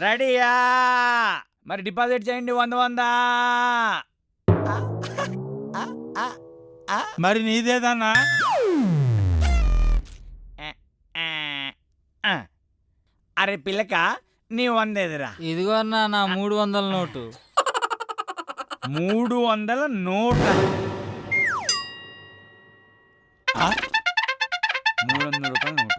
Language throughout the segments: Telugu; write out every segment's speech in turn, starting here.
రెడీయా? మరి డిపాజిట్ చేయండి 100. మరి నీదేదన్నా? అరే పిల్లక, నీ 100 ఎదురా. ఇదిగో అన్నా నా 300 నోటు. 300 నోట? 300 రూపాయల నోటు.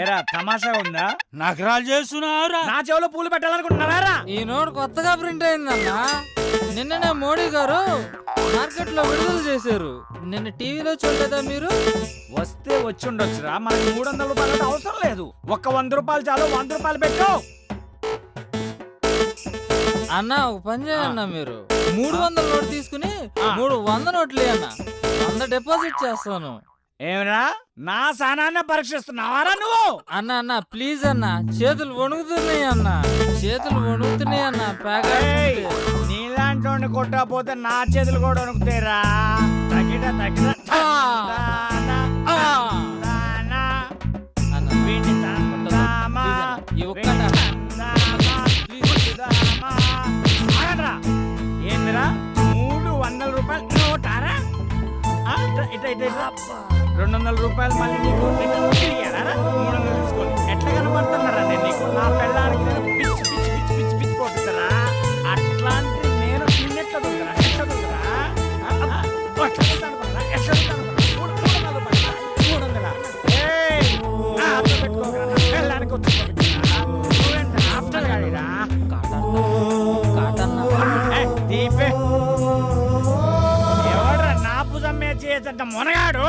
ఏరా తమాషా ఉందా? నకరాలు చేస్తున్నావురా? నా చెవులో పూలు పెట్టాలనుకుంటున్నారా? ఈ నోటు కొత్తగా ప్రింట్ అయిందన్నా. నిన్ననే మోడీ గారు మార్కెట్ లో విడుదల చేశారు. నిన్న టీవీలో చూడలేదా మీరు? వస్తే వచ్చి ఉండొచ్చురా, మనకి 300 రూపాయలు అవసరం లేదు. ఒక్క 100 రూపాయలు చాలు. 100 రూపాయలు పెట్టు అన్నా. ఒక పని చేయన్నా, మీరు 300 నోటు తీసుకుని 300 నోట్లు అన్నా. 100 డిపాజిట్ చేస్తాను. ఏమిరా, నా సానాన్ని పరీక్షిస్తున్నావారా నువ్వు? అన్నా అన్నా ప్లీజ్ అన్నా, చేతులు వణుకుతున్నాయి అన్నా, చేతులు వణుకుతున్నాయి అన్నా. ఏయ్, నీలాంటి వాడిని కొట్టకపోతే నా చేతులు కూడా వణుకుతాయిరా. తగిట తగిట తానా, తానా, వీడిని తందామా, వీడిని తందామా, తందామా. ఆగండ్రా. ఏందిరా 300 రూపాయలు నోటారా? ఇట 200 రూపాయలు మళ్ళీ నీకు ఇయ్యారా? 300 తీసుకొని ఎట్లా కనపడుతున్నారా నేను నీకు? నా పెళ్ళానికి నేను పిచ్చి పిచ్చి పిచ్చి పిచ్చి పిచ్చి పోతుందరా. అట్లాంటి నేను నిన్నెట్లా దొంగరా? ఎట్లా దొంగరా? ఎట్లా 300 రూపాయలు పెట్టుకోగలరా? నా పెళ్ళానికి వచ్చి నువ్వేంట ఆఫ్టర్ గాడిరా? దీపే ఎవడ్రా నా భుజం మీద చేయొచ్చంట మొనగాడు?